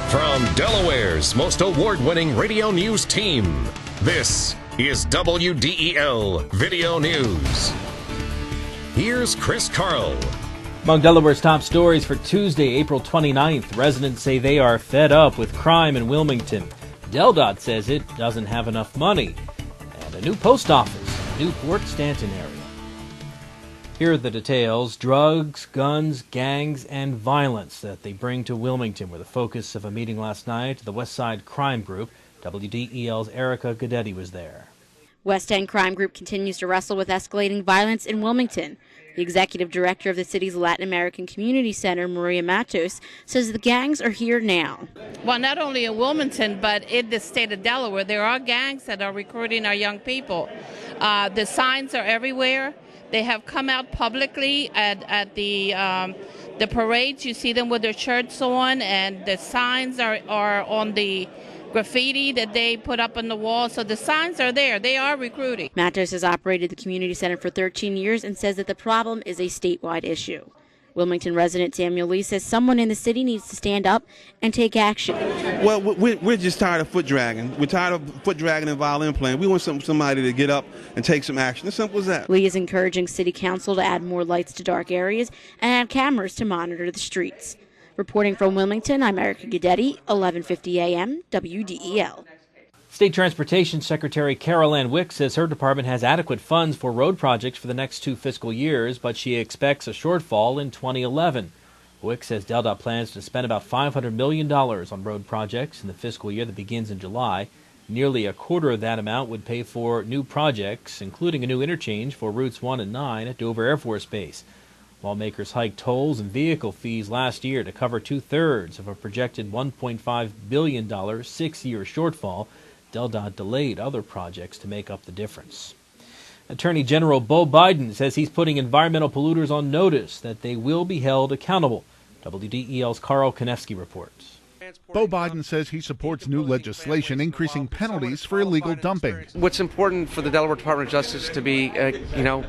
From Delaware's most award-winning radio news team, this is WDEL Video News. Here's Chris Carl. Among Delaware's top stories for Tuesday, April 29th, residents say they are fed up with crime in Wilmington. DelDOT says it doesn't have enough money. And a new post office in the Newport Stanton area. Here are the details. Drugs, guns, gangs, and violence that they bring to Wilmington were the focus of a meeting last night. The West Side Crime Group. WDEL's Erica Guidetti was there. West End Crime Group continues to wrestle with escalating violence in Wilmington. The executive director of the city's Latin American Community Center, Maria Matos, says the gangs are here now. Well, not only in Wilmington, but in the state of Delaware, there are gangs that are recruiting our young people. The signs are everywhere. They have come out publicly at the parades. You see them with their shirts on, and the signs are on the graffiti that they put up on the wall. So the signs are there. They are recruiting. Matos has operated the community center for 13 years and says that the problem is a statewide issue. Wilmington resident Samuel Lee says someone in the city needs to stand up and take action. Well, we're just tired of foot dragging. We're tired of foot dragging and violin playing. We want somebody to get up and take some action. As simple as that. Lee is encouraging city council to add more lights to dark areas and add cameras to monitor the streets. Reporting from Wilmington, I'm Erica Guidetti, 1150 AM, WDEL. State Transportation Secretary Carol Ann Wick says her department has adequate funds for road projects for the next 2 fiscal years, but she expects a shortfall in 2011. Wick says DelDOT plans to spend about $500 million on road projects in the fiscal year that begins in July. Nearly a quarter of that amount would pay for new projects, including a new interchange for Routes 1 and 9 at Dover Air Force Base. Lawmakers hiked tolls and vehicle fees last year to cover 2/3 of a projected $1.5 billion 6-year shortfall. DelDOT delayed other projects to make up the difference. Attorney General Beau Biden says he's putting environmental polluters on notice that they will be held accountable. WDEL's Carl Konevsky reports. Beau Biden says he supports new legislation increasing penalties for illegal dumping. What's important for the Delaware Department of Justice to be,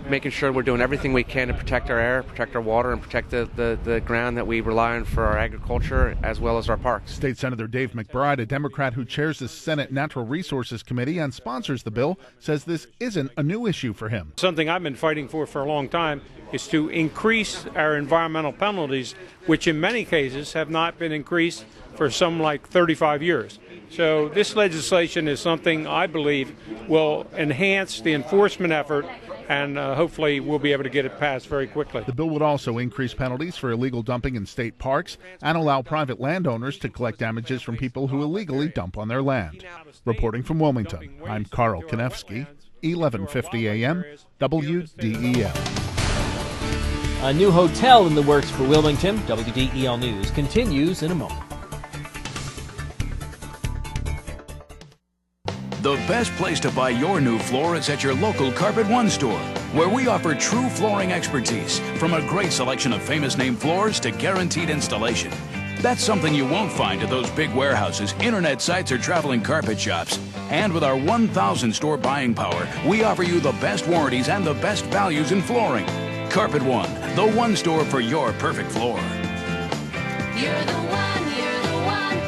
making sure we're doing everything we can to protect our air, protect our water, and protect the ground that we rely on for our agriculture as well as our parks. State Senator Dave McBride, a Democrat who chairs the Senate Natural Resources Committee and sponsors the bill, says this isn't a new issue for him. Something I've been fighting for a long time is to increase our environmental penalties, which in many cases have not been increased for some like 35 years. So this legislation is something I believe will enhance the enforcement effort, and hopefully we'll be able to get it passed very quickly. The bill would also increase penalties for illegal dumping in state parks and allow private landowners to collect damages from people who illegally dump on their land. Reporting from Wilmington, I'm Carl Konevsky, 1150 AM, WDEL. A new hotel in the works for Wilmington. WDEL News continues in a moment. The best place to buy your new floor is at your local Carpet One store, where we offer true flooring expertise, from a great selection of famous name floors to guaranteed installation. That's something you won't find at those big warehouses, internet sites, or traveling carpet shops. And with our 1,000 store buying power, we offer you the best warranties and the best values in flooring. Carpet One, the one store for your perfect floor. You're the one, you're the one.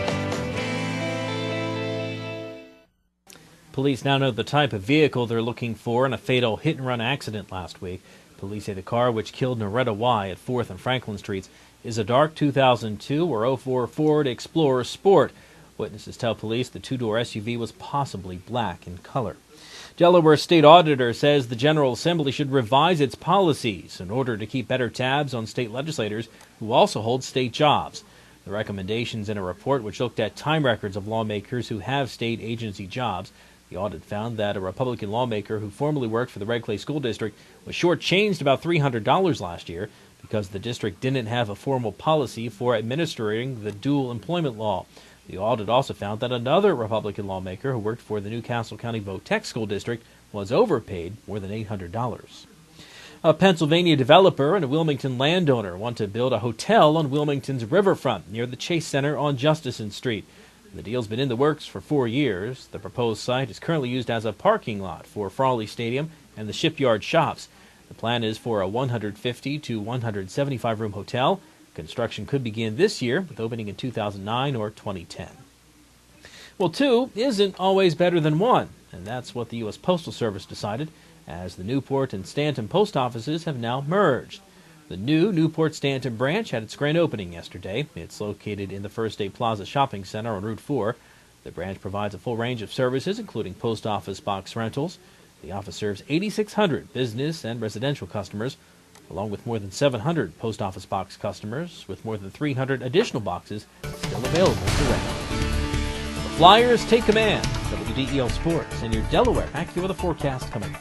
Police now know the type of vehicle they're looking for in a fatal hit-and-run accident last week. Police say the car which killed Noretta Y at 4th and Franklin Streets is a dark 2002 or 04 Ford Explorer Sport. Witnesses tell police the two-door SUV was possibly black in color. Delaware State Auditor says the General Assembly should revise its policies in order to keep better tabs on state legislators who also hold state jobs. The recommendations in a report which looked at time records of lawmakers who have state agency jobs. The audit found that a Republican lawmaker who formerly worked for the Red Clay School District was shortchanged about $300 last year because the district didn't have a formal policy for administering the dual employment law. The audit also found that another Republican lawmaker who worked for the Newcastle County Votech School District was overpaid more than $800. A Pennsylvania developer and a Wilmington landowner want to build a hotel on Wilmington's riverfront near the Chase Center on Justison Street. The deal's been in the works for 4 years. The proposed site is currently used as a parking lot for Frawley Stadium and the Shipyard Shops. The plan is for a 150 to 175 room hotel Construction could begin this year, with opening in 2009 or 2010. Well, 2 isn't always better than 1, and that's what the U.S. Postal Service decided, as the Newport and Stanton post offices have now merged. The new Newport Stanton branch had its grand opening yesterday. It's located in the First Day Plaza Shopping Center on Route 4. The branch provides a full range of services, including post office box rentals. The office serves 8,600 business and residential customers, along with more than 700 post office box customers, with more than 300 additional boxes still available to rent. The Flyers take command. WDEL Sports and your Delaware Acura with a forecast coming up.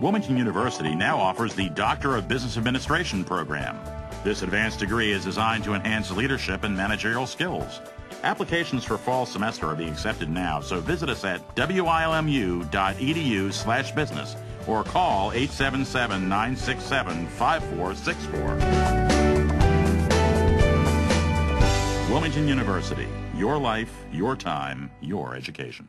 Wilmington University now offers the Doctor of Business Administration program. This advanced degree is designed to enhance leadership and managerial skills. Applications for fall semester are being accepted now, so visit us at wilmu.edu/business or call 877-967-5464. Wilmington University, your life, your time, your education.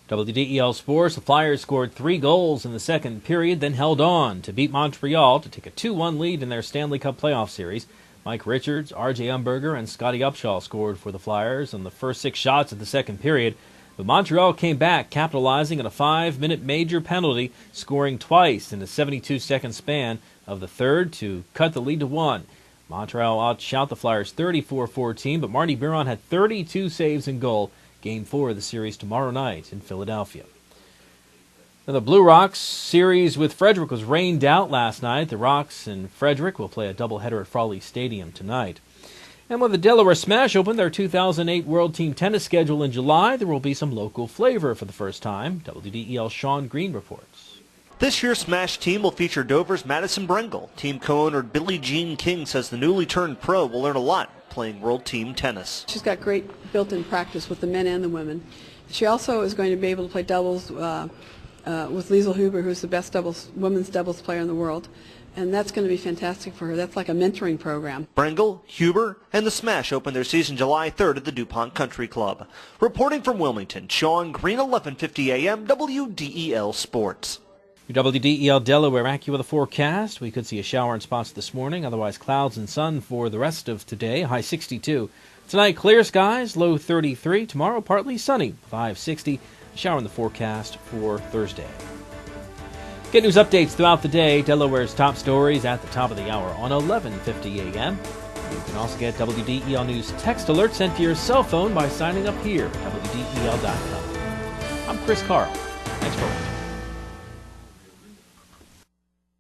WDEL Sports, the Flyers scored 3 goals in the second period, then held on to beat Montreal to take a 2-1 lead in their Stanley Cup playoff series. Mike Richards, R.J. Umberger, and Scotty Upshaw scored for the Flyers on the first 6 shots of the second period. But Montreal came back, capitalizing on a 5-minute major penalty, scoring twice in the 72-second span of the third to cut the lead to 1. Montreal outshot the Flyers 34-14, but Marty Biron had 32 saves in goal. Game 4 of the series tomorrow night in Philadelphia. Now, the Blue Rocks series with Frederick was rained out last night. The Rocks and Frederick will play a doubleheader at Frawley Stadium tonight. And when the Delaware Smash opened their 2008 World Team Tennis schedule in July, there will be some local flavor for the first time. WDEL Sean Green reports. This year's Smash team will feature Dover's Madison Brengel. Team co-owner Billie Jean King says the newly turned pro will learn a lot playing World Team Tennis. She's got great built-in practice with the men and the women. She also is going to be able to play doubles with Liesl Huber, who's the best women's doubles player in the world. And that's going to be fantastic for her. That's like a mentoring program. Brengel, Huber, and the Smash open their season July 3rd at the DuPont Country Club. Reporting from Wilmington, Sean Green, 1150 AM, WDEL Sports. Your WDEL Delaware Acura with a forecast. We could see a shower in spots this morning, otherwise clouds and sun for the rest of today, high 62. Tonight, clear skies, low 33. Tomorrow, partly sunny, high 60. A shower in the forecast for Thursday. Get news updates throughout the day. Delaware's top stories at the top of the hour on 1150 AM. You can also get WDEL News text alerts sent to your cell phone by signing up here at WDEL.com. I'm Chris Carl. Thanks for watching.